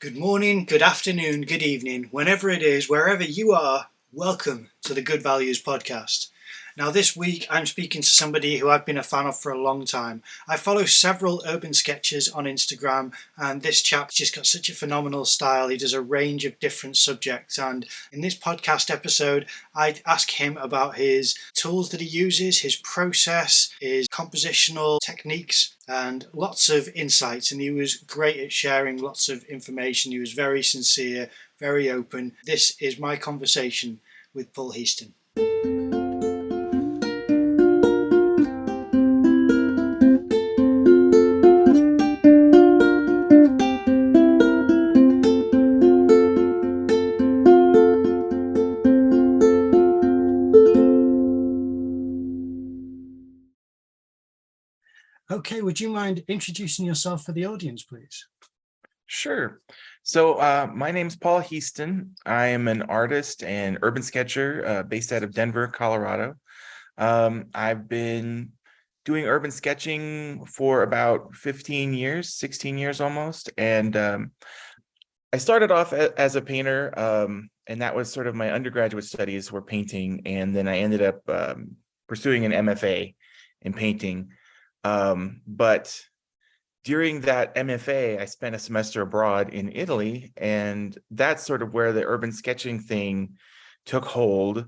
Good morning, good afternoon, good evening, whenever it is, wherever you are, welcome to the Good Values Podcast. Now this week I'm speaking to somebody who I've been a fan of for a long time. I follow several urban sketchers on Instagram, and this chap's just got such a phenomenal style. He does a range of different subjects, and in this podcast episode I ask him about his tools that he uses, his process, his compositional techniques, and lots of insights. And he was great at sharing lots of information. He was very sincere, very open. This is my conversation with Paul Heaston. Okay, would you mind introducing yourself for the audience, please? Sure. So my name's Paul Heaston. I am an artist and urban sketcher based out of Denver, Colorado. I've been doing urban sketching for about 15 years, 16 years almost. And I started off as a painter, and that was sort of my undergraduate studies were painting. And then I ended up pursuing an MFA in painting. But during that MFA, I spent a semester abroad in Italy, and that's sort of where the urban sketching thing took hold.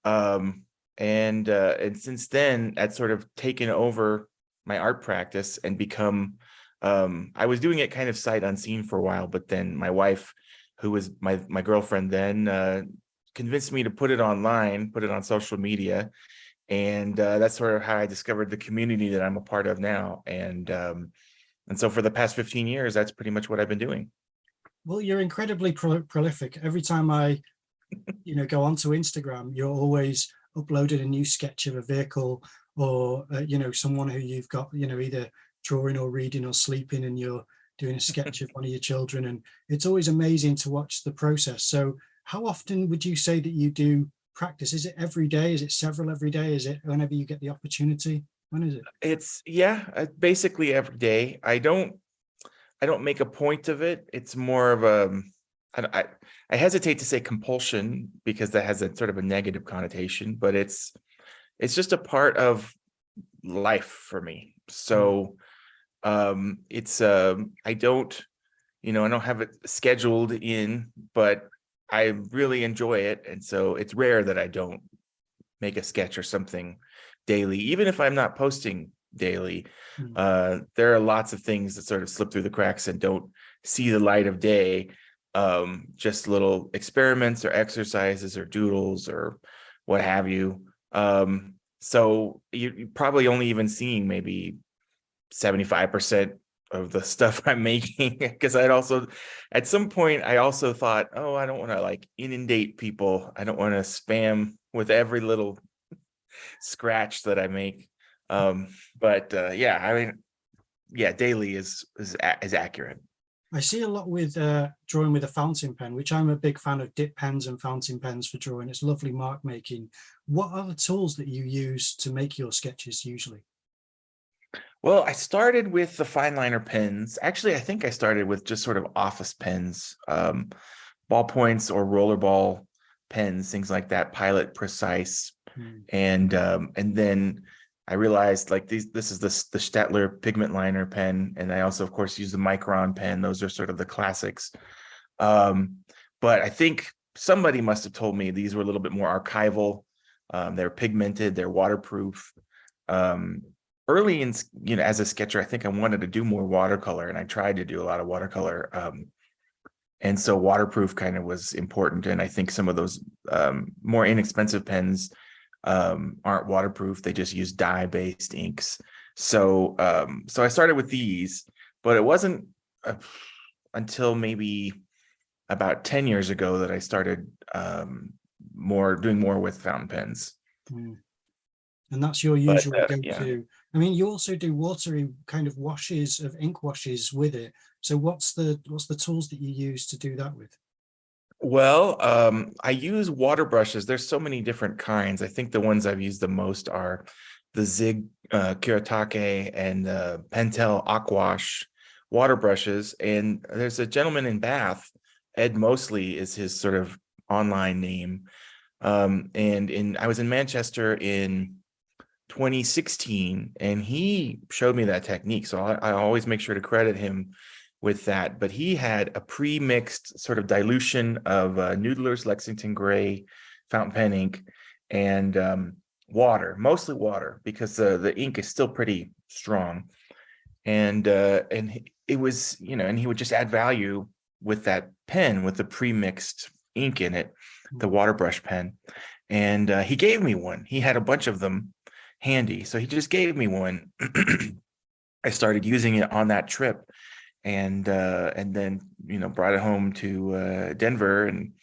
And since then, that's sort of taken over my art practice and become, I was doing it kind of sight unseen for a while, but then my wife, who was my girlfriend then, convinced me to put it online, put it on social media. And that's sort of how I discovered the community that I'm a part of now. And so for the past 15 years, that's pretty much what I've been doing. Well, you're incredibly prolific. Every time I, go onto Instagram, you're always uploading a new sketch of a vehicle or, someone who you've got, either drawing or reading or sleeping, and you're doing a sketch of one of your children. And it's always amazing to watch the process. So how often would you say that you do practice? Is it every day? Is it several every day? Is it whenever you get the opportunity? When is it? It's basically every day. I don't make a point of it. It's more of I hesitate to say compulsion because that has a sort of a negative connotation, but it's just a part of life for me. So I don't have it scheduled in, but I really enjoy it. And so it's rare that I don't make a sketch or something daily, even if I'm not posting daily. There are lots of things that sort of slip through the cracks and don't see the light of day. Just little experiments or exercises or doodles or what have you. So you're probably only even seeing maybe 75% of the stuff I'm making, because at some point I also thought, I don't want to inundate people. I don't want to spam with every little scratch that I make. Daily is accurate. I see a lot with drawing with a fountain pen, which I'm a big fan of dip pens and fountain pens for drawing. It's lovely mark making. What are the tools that you use to make your sketches usually? Well, I started with the fine liner pens. Actually, I think I started with just sort of office pens, ballpoints or rollerball pens, things like that, Pilot Precise. And then I realized this is the Staedtler pigment liner pen. And I also, of course, use the Micron pen. Those are sort of the classics. But I think somebody must have told me these were a little bit more archival. They're pigmented, they're waterproof. Early in, as a sketcher, I think I wanted to do more watercolor, and I tried to do a lot of watercolor. And so waterproof kind of was important. And I think some of those more inexpensive pens aren't waterproof. They just use dye-based inks. So I started with these, but it wasn't until maybe about 10 years ago that I started doing more with fountain pens. And that's your usual go-to. Yeah. I mean, you also do watery kind of washes of ink washes with it. So what's the tools that you use to do that with? Well, I use water brushes. There's so many different kinds. I think the ones I've used the most are the Zig Kuretake and the Pentel Aquash water brushes. And there's a gentleman in Bath, Ed Mosley is his sort of online name. I was in Manchester in 2016, and he showed me that technique. So I always make sure to credit him with that. But he had a pre-mixed sort of dilution of Noodler's Lexington Gray fountain pen ink and water, mostly water, because the ink is still pretty strong. And it was, and he would just add value with that pen with the pre-mixed ink in it, the water brush pen. And he gave me one. He had a bunch of them handy, so he just gave me one. I started using it on that trip, and then brought it home to Denver and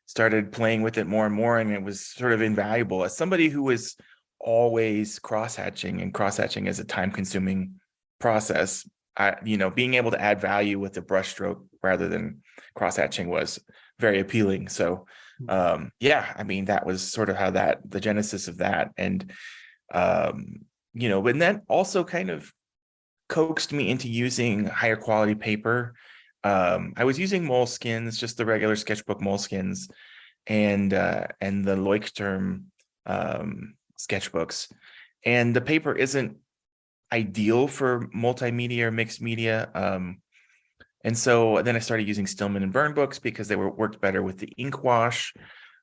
started playing with it more and more, and it was sort of invaluable. As somebody who was always cross-hatching, and cross-hatching is a time-consuming process, being able to add value with the brush stroke rather than cross-hatching was very appealing. So that was sort of how the genesis of that. And and that also kind of coaxed me into using higher quality paper. I was using moleskins, just the regular sketchbook moleskins, and the Leuchtturm sketchbooks. And the paper isn't ideal for multimedia or mixed media. And so then I started using Stillman and Byrne books because they worked better with the ink wash.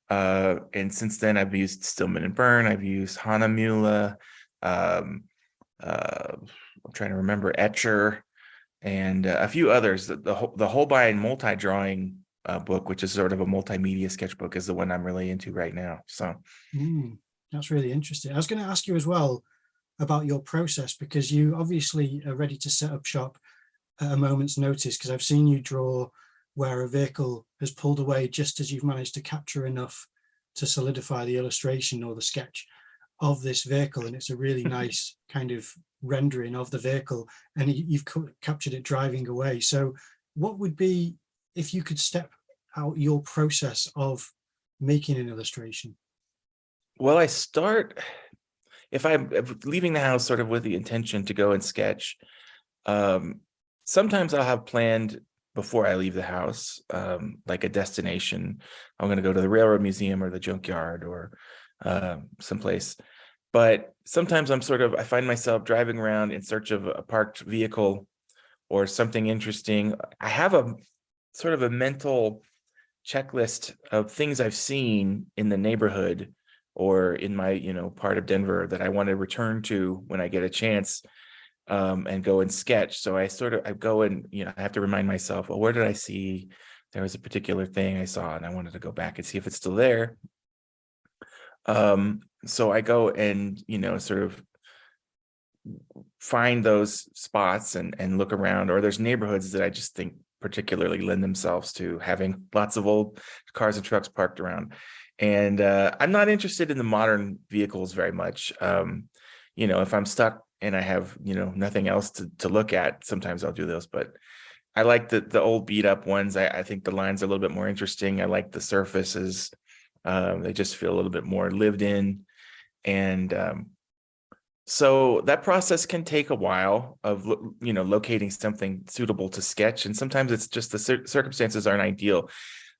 And since then, I've used Stillman and Byrne. I've used Hahnemühle. I'm trying to remember Etcher, and a few others. The Holbein multi-drawing book, which is sort of a multimedia sketchbook, is the one I'm really into right now. So that's really interesting. I was going to ask you as well about your process, because you obviously are ready to set up shop at a moment's notice, because I've seen you draw where a vehicle has pulled away just as you've managed to capture enough to solidify the illustration or the sketch of this vehicle, and it's a really nice kind of rendering of the vehicle, and you've captured it driving away. So what would be, if you could step out your process of making an illustration? Well, I start, if I'm leaving the house sort of with the intention to go and sketch, sometimes I'll have planned before I leave the house, like a destination. I'm going to go to the Railroad Museum or the Junkyard or someplace. But sometimes I find myself driving around in search of a parked vehicle or something interesting. I have a sort of a mental checklist of things I've seen in the neighborhood or in my, part of Denver that I want to return to when I get a chance, and go and sketch. So I go and, I have to remind myself, where did I see? There was a particular thing I saw and I wanted to go back and see if it's still there. So I go and, sort of find those spots and look around, or there's neighborhoods that I just think particularly lend themselves to having lots of old cars and trucks parked around. And I'm not interested in the modern vehicles very much. If I'm stuck and I have, nothing else to look at, sometimes I'll do those, but I like the old beat up ones. I think the lines are a little bit more interesting. I like the surfaces. They just feel a little bit more lived in. And so that process can take a while of, locating something suitable to sketch. And sometimes it's just the circumstances aren't ideal.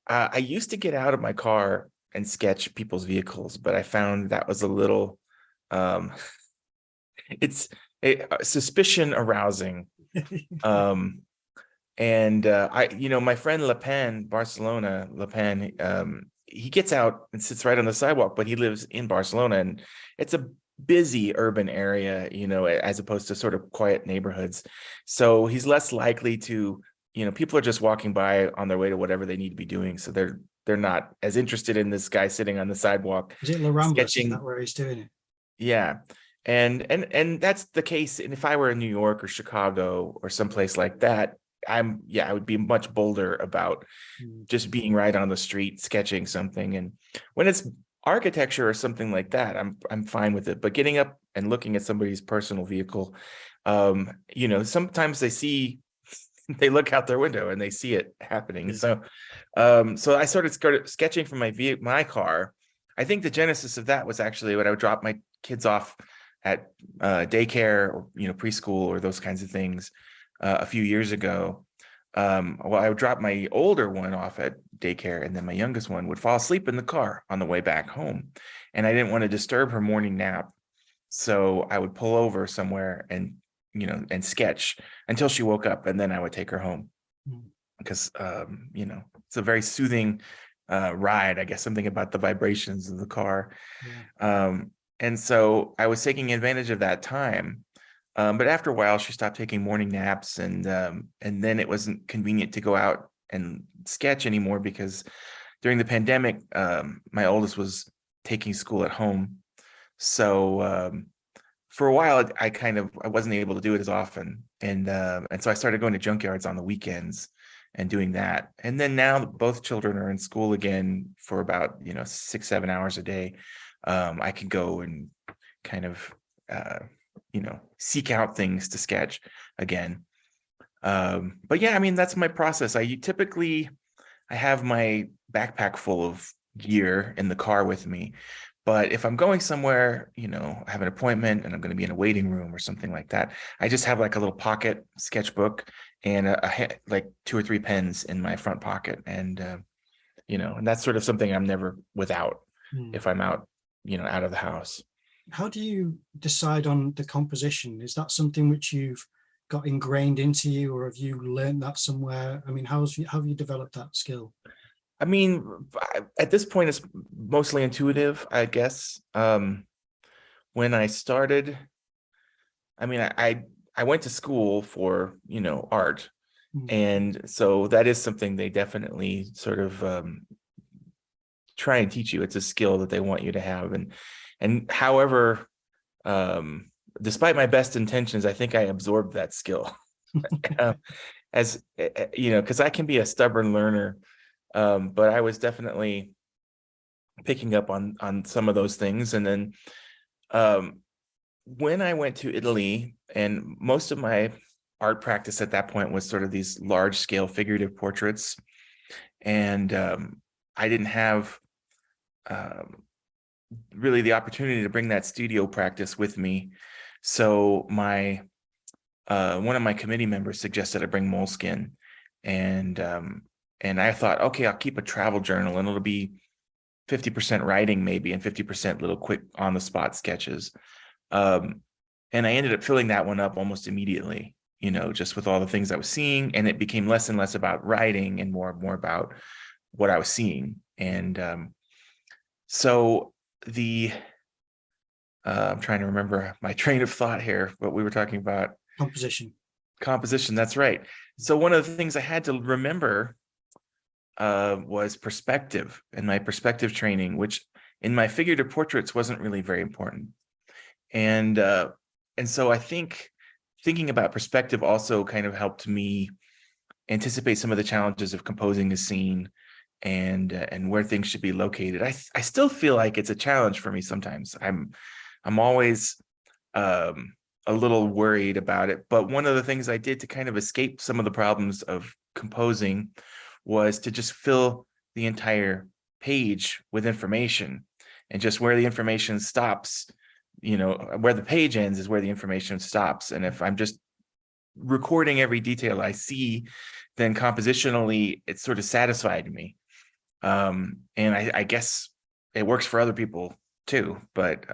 I used to get out of my car and sketch people's vehicles, but I found that was a little, it's a suspicion arousing. My friend Le Pen, he gets out and sits right on the sidewalk, but he lives in Barcelona, and it's a busy urban area, as opposed to sort of quiet neighborhoods. So he's less likely to, people are just walking by on their way to whatever they need to be doing. So they're not as interested in this guy sitting on the sidewalk. Is it La Rambla? Sketching. Is that where he's doing it? Yeah. And that's the case. And if I were in New York or Chicago or someplace like that, I would be much bolder about just being right on the street, sketching something. And when it's architecture or something like that, I'm fine with it. But getting up and looking at somebody's personal vehicle, sometimes they look out their window and they see it happening. So I started sketching from my car. I think the genesis of that was actually when I would drop my kids off at daycare or preschool or those kinds of things. a few years ago. Well, I would drop my older one off at daycare, and then my youngest one would fall asleep in the car on the way back home. And I didn't want to disturb her morning nap. So I would pull over somewhere and, and sketch until she woke up, and then I would take her home. Because, it's a very soothing ride. I guess something about the vibrations of the car. Yeah. And so I was taking advantage of that time. But after a while, she stopped taking morning naps, and then it wasn't convenient to go out and sketch anymore because during the pandemic, my oldest was taking school at home. So for a while, I wasn't able to do it as often, and so I started going to junkyards on the weekends and doing that. And then now that both children are in school again for about 6-7 hours a day, I can go and kind of seek out things to sketch again. But yeah, I mean, that's my process. I have my backpack full of gear in the car with me. But if I'm going somewhere, I have an appointment and I'm going to be in a waiting room or something like that, I just have like a little pocket sketchbook and like 2 or 3 pens in my front pocket. And, and that's sort of something I'm never without if I'm out, out of the house. How do you decide on the composition? Is that something which you've got ingrained into you, or have you learned that somewhere? I mean, how have you developed that skill? I mean, at this point, it's mostly intuitive, I guess. When I started, I mean, I went to school for, art. And so that is something they definitely sort of try and teach you. It's a skill that they want you to have. And however, despite my best intentions, I think I absorbed that skill as, because I can be a stubborn learner. But I was definitely picking up on some of those things. And then when I went to Italy, and most of my art practice at that point was sort of these large scale figurative portraits. And I didn't have really the opportunity to bring that studio practice with me. So my one of my committee members suggested I bring moleskin, and I thought, okay, I'll keep a travel journal, and it'll be 50% writing maybe and 50% little quick on the spot sketches. And I ended up filling that one up almost immediately, just with all the things I was seeing, and it became less and less about writing and more about what I was seeing. And so I'm trying to remember my train of thought here, but we were talking about composition. That's right. So one of the things I had to remember was perspective, and my perspective training, which in my figurative portraits wasn't really very important. And so I think thinking about perspective also kind of helped me anticipate some of the challenges of composing a scene and where things should be located. I still feel like it's a challenge for me sometimes. I'm always a little worried about it. But one of the things I did to kind of escape some of the problems of composing was to just fill the entire page with information, and just where the information stops, where the page ends is where the information stops. And if I'm just recording every detail I see, then compositionally it sort of satisfied me. And I guess it works for other people too, but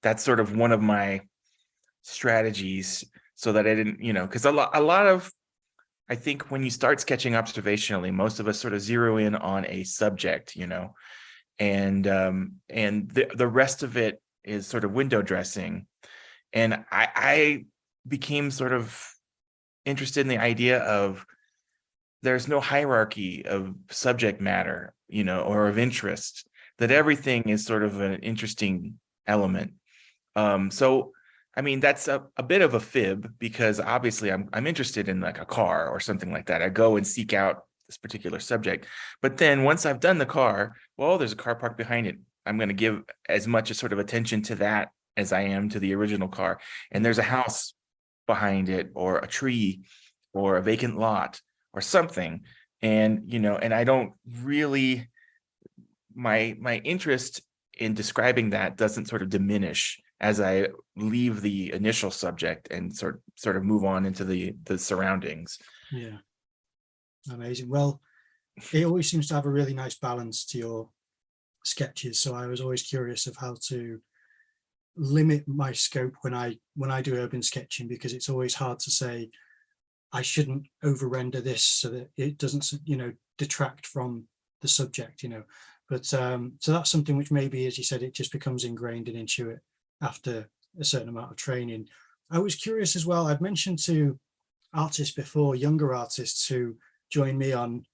that's sort of one of my strategies, so that I didn't, because a lot of, I think when you start sketching observationally, most of us sort of zero in on a subject, and the rest of it is sort of window dressing. And I became sort of interested in the idea of there's no hierarchy of subject matter, or of interest, that everything is sort of an interesting element. So I mean, that's a bit of a fib, because obviously I'm interested in like a car or something like that. I go and seek out this particular subject. But then once I've done the car, well, there's a car parked behind it. I'm going to give as much as sort of attention to that as I am to the original car. And there's a house behind it, or a tree, or a vacant lot, or something. And, and I don't really, my interest in describing that doesn't sort of diminish as I leave the initial subject and sort of move on into the surroundings. Yeah, amazing. Well, it always seems to have a really nice balance to your sketches. So I was always curious of how to limit my scope when I do urban sketching, because it's always hard to say I shouldn't over render this so that it doesn't, detract from the subject, But so that's something which maybe, as you said, it just becomes ingrained and intuitive after a certain amount of training. I was curious as well. I've mentioned to artists before, younger artists who join me on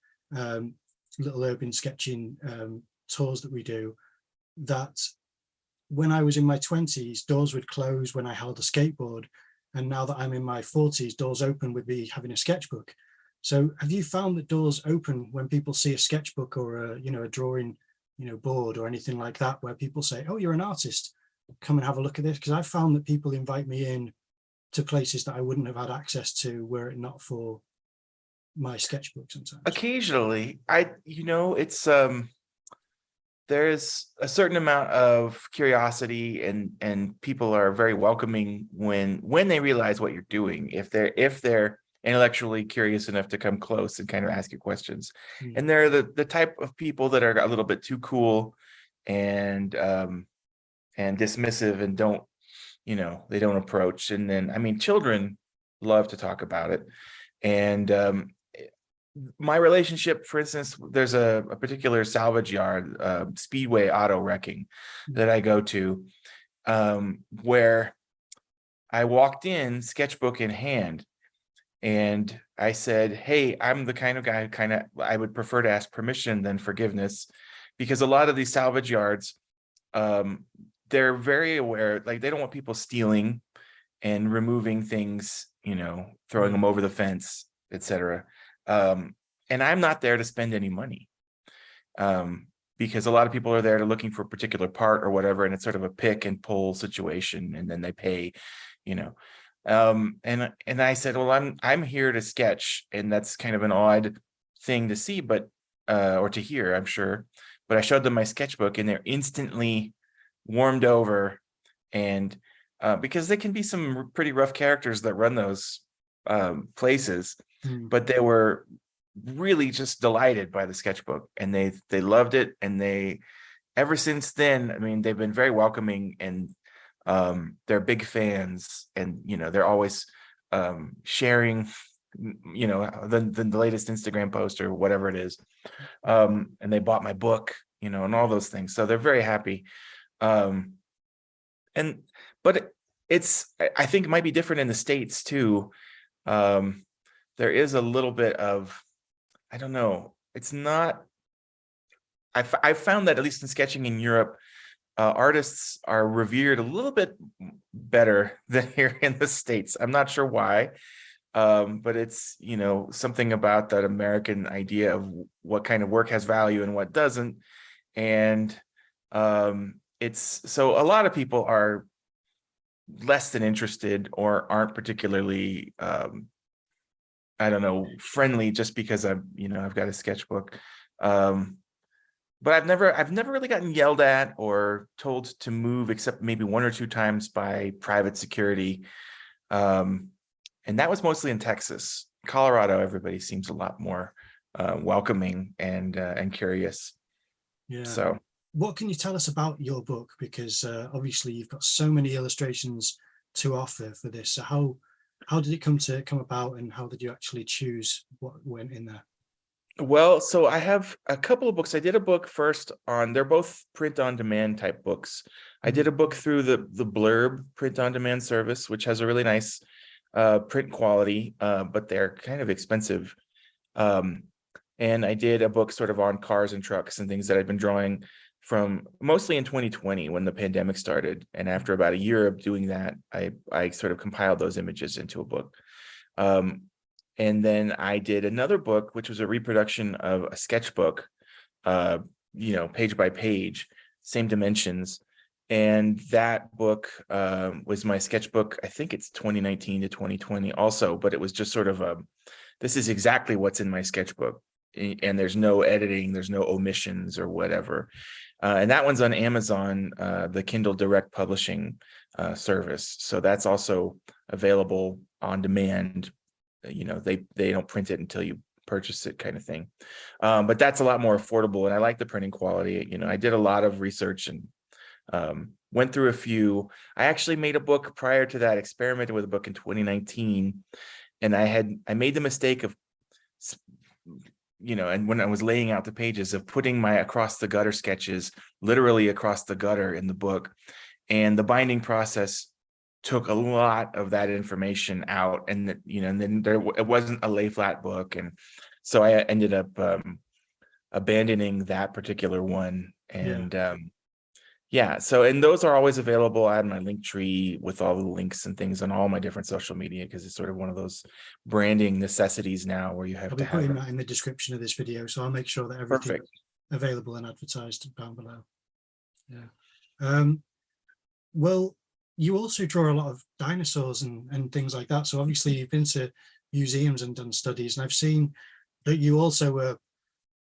little urban sketching tours that we do, that when I was in my 20s, doors would close when I held a skateboard. And now that I'm in my 40s, doors open with me having a sketchbook. So have you found that doors open when people see a sketchbook or a drawing, board or anything like that, where people say, oh, you're an artist, come and have a look at this? Because I've found that people invite me in to places that I wouldn't have had access to were it not for my sketchbook sometimes. Occasionally, it's there's a certain amount of curiosity, and people are very welcoming when they realize what you're doing, if they're intellectually curious enough to come close and kind of ask you questions. And they're the type of people that are a little bit too cool and dismissive and don't, they don't approach. And then, I mean, children love to talk about it. And my relationship, for instance, there's a particular salvage yard, Speedway Auto Wrecking, that I go to, where I walked in, sketchbook in hand, and I said, hey, I'm the kind of guy I would prefer to ask permission than forgiveness, because a lot of these salvage yards, they're very aware, like they don't want people stealing and removing things, throwing them over the fence, etc. And I'm not there to spend any money, because a lot of people are there to looking for a particular part or whatever, and it's sort of a pick and pull situation, and then they pay, and I said, well, I'm here to sketch, and that's kind of an odd thing to see, but or to hear, I'm sure. But I showed them my sketchbook, and they're instantly warmed over, and because they can be some pretty rough characters that run those places, but they were really just delighted by the sketchbook, and they loved it. And they, ever since then, I mean, they've been very welcoming, and they're big fans, and they're always sharing the latest Instagram post or whatever it is, and they bought my book, and all those things, so they're very happy. But I think it might be different in the States too. There is a little bit of, I don't know, it's not, I've found that at least in sketching in Europe, artists are revered a little bit better than here in the States. I'm not sure why, but it's, something about that American idea of what kind of work has value and what doesn't. And it's, so a lot of people are less than interested or aren't particularly, I don't know, friendly just because I've got a sketchbook. But I've never really gotten yelled at or told to move, except maybe one or two times by private security. And that was mostly in Texas. Colorado, everybody seems a lot more welcoming and curious. Yeah. So what can you tell us about your book? Because obviously you've got so many illustrations to offer for this. So how did it come about, and how did you actually choose what went in there? Well, so I have a couple of books. I did a book first they're both print on demand type books. I did a book through the Blurb print on demand service, which has a really nice print quality, but they're kind of expensive. And I did a book sort of on cars and trucks and things that I'd been drawing from mostly in 2020 when the pandemic started. And after about a year of doing that, I sort of compiled those images into a book. And then I did another book, which was a reproduction of a sketchbook, page by page, same dimensions. And that book was my sketchbook. I think it's 2019 to 2020 also, but it was just sort of this is exactly what's in my sketchbook. and there's no editing, there's no omissions or whatever. And that one's on Amazon, the Kindle Direct Publishing service. So that's also available on demand. They don't print it until you purchase it, kind of thing. But that's a lot more affordable, and I like the printing quality. I did a lot of research and went through a few. I actually made a book prior to that, experimented with a book in 2019, and I made the mistake of, and when I was laying out the pages, of putting my across the gutter sketches literally across the gutter in the book, and the binding process took a lot of that information out, and then it wasn't a lay flat book, and so I ended up abandoning that particular one. And so, and those are always available. I have my link tree with all the links and things on all my different social media, because it's sort of one of those branding necessities now where you have to have. I'll be putting that in the description of this video, so I'll make sure that everything's Perfect. available and advertised down below. Well, you also draw a lot of dinosaurs and things like that. So obviously you've been to museums and done studies, and I've seen that you also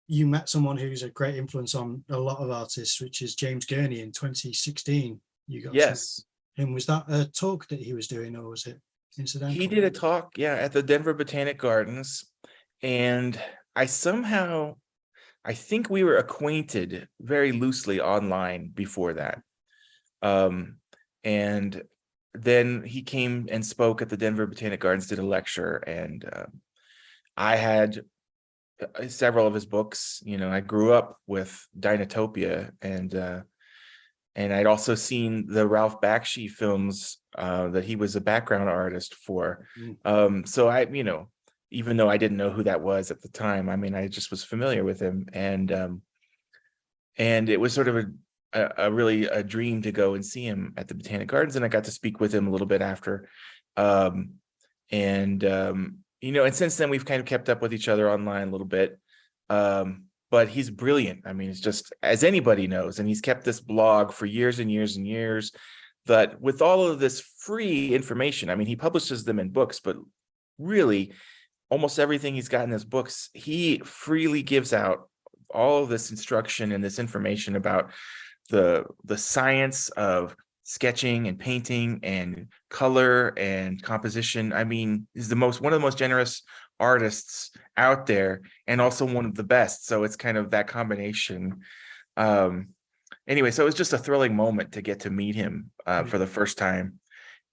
you met someone who's a great influence on a lot of artists, which is James Gurney in 2016. You got Yes. him. Was that a talk that he was doing, or was it incidental? He did a talk, at the Denver Botanic Gardens, and I think we were acquainted very loosely online before that. And then he came and spoke at the Denver Botanic Gardens, did a lecture, and I had several of his books. I grew up with Dinotopia, and I'd also seen the Ralph Bakshi films that he was a background artist for. So I, even though I didn't know who that was at the time, I just was familiar with him, and it was sort of really a dream to go and see him at the Botanic Gardens, and I got to speak with him a little bit after. And since then we've kind of kept up with each other online a little bit. But he's brilliant. It's just, as anybody knows, and he's kept this blog for years and years and years, that with all of this free information, he publishes them in books, but really almost everything he's got in his books, he freely gives out all of this instruction and this information about the science of sketching and painting and color and composition. He's one of the most generous artists out there, and also one of the best. So it's kind of that combination. Anyway, so it was just a thrilling moment to get to meet him for the first time,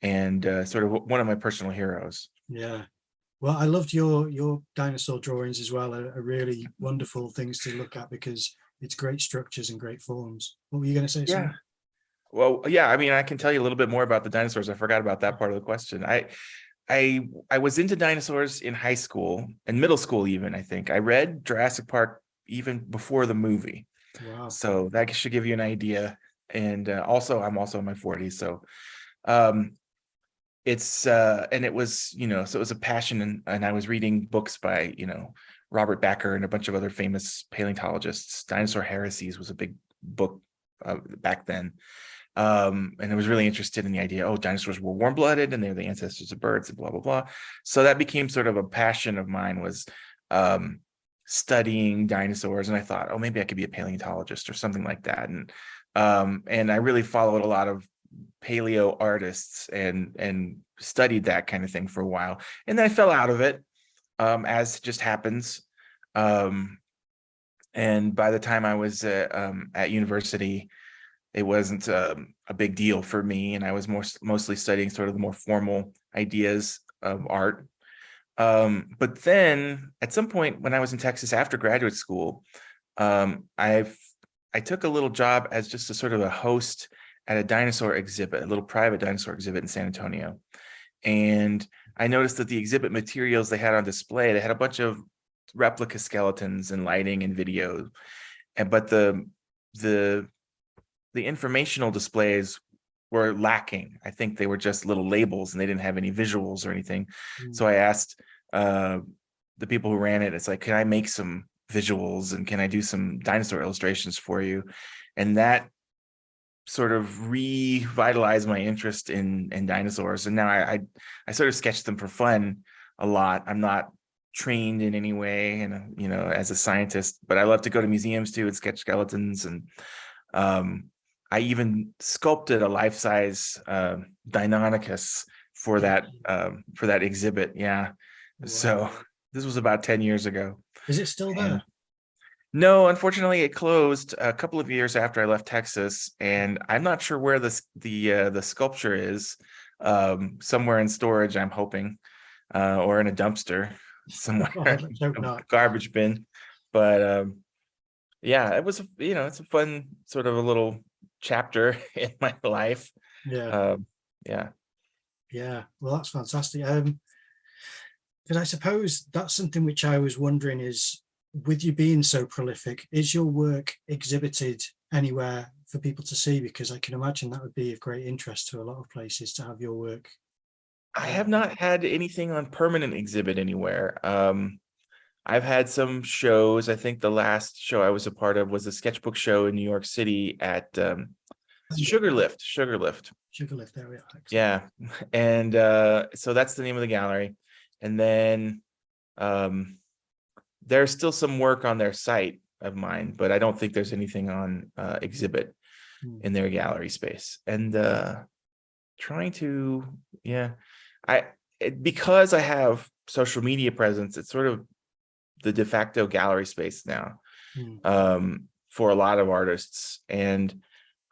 and sort of one of my personal heroes. Yeah. Well, I loved your dinosaur drawings as well. Are really wonderful things to look at, because it's great structures and great forms. What were you going to say? Yeah. Well, yeah, I can tell you a little bit more about the dinosaurs. I forgot about that part of the question. I was into dinosaurs in high school and middle school even, I think. I read Jurassic Park even before the movie. Wow. So that should give you an idea. And also, I'm also in my 40s. So it's and it was, so it was a passion, and I was reading books by, Robert Bakker and a bunch of other famous paleontologists. Dinosaur Heresies was a big book back then. And I was really interested in the idea, dinosaurs were warm-blooded and they're the ancestors of birds and blah, blah, blah. So that became sort of a passion of mine, was studying dinosaurs. And I thought, maybe I could be a paleontologist or something like that. And I really followed a lot of paleo artists and studied that kind of thing for a while. And then I fell out of it, as just happens. And by the time I was at university, it wasn't a big deal for me, and I was mostly studying sort of the more formal ideas of art. But then at some point when I was in Texas after graduate school, I took a little job as just a sort of a host at a dinosaur exhibit, a little private dinosaur exhibit in San Antonio. And I noticed that the exhibit materials they had on display, they had a bunch of replica skeletons and lighting and video, but the informational displays were lacking. I think they were just little labels and they didn't have any visuals or anything. So I asked the people who ran it, it's like, can I make some visuals and can I do some dinosaur illustrations for you? And that sort of revitalized my interest in dinosaurs. And now I sort of sketch them for fun a lot. I'm not trained in any way, and as a scientist, but I love to go to museums too and sketch skeletons. And I even sculpted a life-size Deinonychus for that exhibit. Yeah. So Wow. this was about 10 years ago. Is it still And there? no, unfortunately, it closed a couple of years after I left Texas, and I'm not sure where the sculpture is. Somewhere in storage, I'm hoping, or in a dumpster somewhere, Oh, let's hope a not. garbage bin. But yeah, it was it's a fun sort of a little chapter in my life. Yeah, Yeah. yeah. Well, that's fantastic. Because I suppose that's something which I was wondering is, with you being so prolific, is your work exhibited anywhere for people to see? Because I can imagine that would be of great interest to a lot of places to have your work. I have not had anything on permanent exhibit anywhere. I've had some shows. I think the last show I was a part of was a sketchbook show in New York City at Sugarlift. Sugarlift area. Excellent. Yeah. And so that's the name of the gallery. And then there's still some work on their site of mine, but I don't think there's anything on exhibit in their gallery space. And trying to, because I have social media presence, it's sort of the de facto gallery space now for a lot of artists. And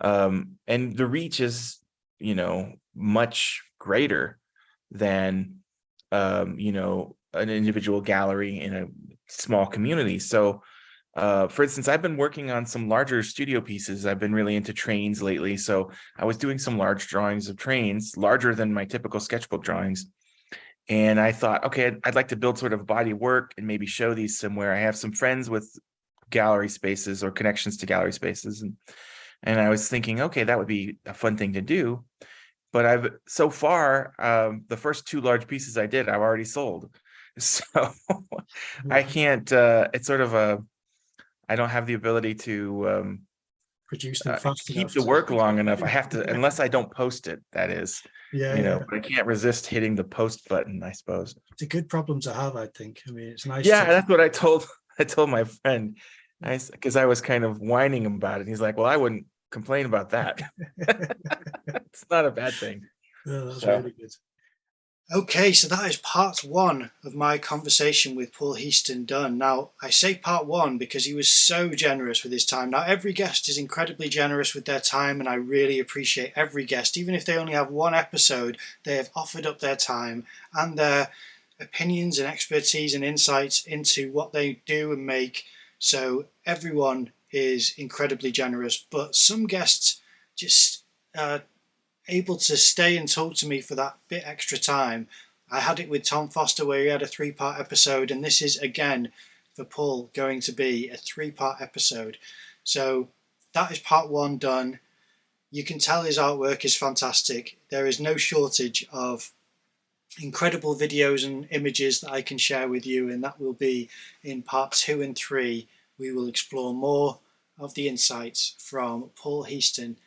the reach is, much greater than, an individual gallery in a small community. So, for instance, I've been working on some larger studio pieces. I've been really into trains lately. So I was doing some large drawings of trains, larger than my typical sketchbook drawings. And I thought, okay, I'd like to build sort of body work and maybe show these somewhere. I have some friends with gallery spaces or connections to gallery spaces. And I was thinking, okay, that would be a fun thing to do. But so far, the first two large pieces I did, I've already sold. So I can't, it's sort of I don't have the ability to Produce them fast keep enough the to... work long enough. I have to, unless I don't post it, that is, Yeah. but I can't resist hitting the post button, I suppose. It's a good problem to have, I think. I mean, it's nice. Yeah, that's what I told my friend, because I was kind of whining about it. He's like, well, I wouldn't complain about that. It's not a bad thing. Oh, that's really good. Okay, so that is part one of my conversation with Paul Heaston done. Now, I say part one because he was so generous with his time. Now, every guest is incredibly generous with their time, and I really appreciate every guest. Even if they only have one episode, they have offered up their time and their opinions and expertise and insights into what they do and make. So everyone is incredibly generous, but some guests just able to stay and talk to me for that bit extra time. I had it with Tom Foster where he had a 3-part episode, and this is again for Paul going to be a 3-part episode. So that is part one done. You can tell his artwork is fantastic. There is no shortage of incredible videos and images that I can share with you, and that will be in part 2 and 3. We will explore more of the insights from Paul Heaston.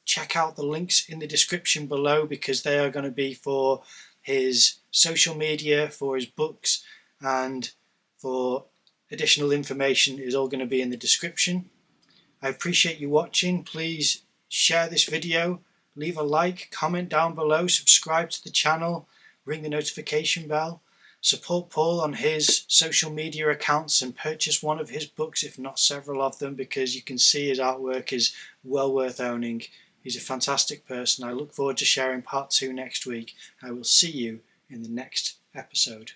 Check out the links in the description below because they are going to be for his social media, for his books, and for additional information is all going to be in the description. I appreciate you watching. Please share this video, leave a like, comment down below, subscribe to the channel, ring the notification bell, support Paul on his social media accounts and purchase one of his books, if not several of them, because you can see his artwork is well worth owning. He's a fantastic person. I look forward to sharing part 2 next week. I will see you in the next episode.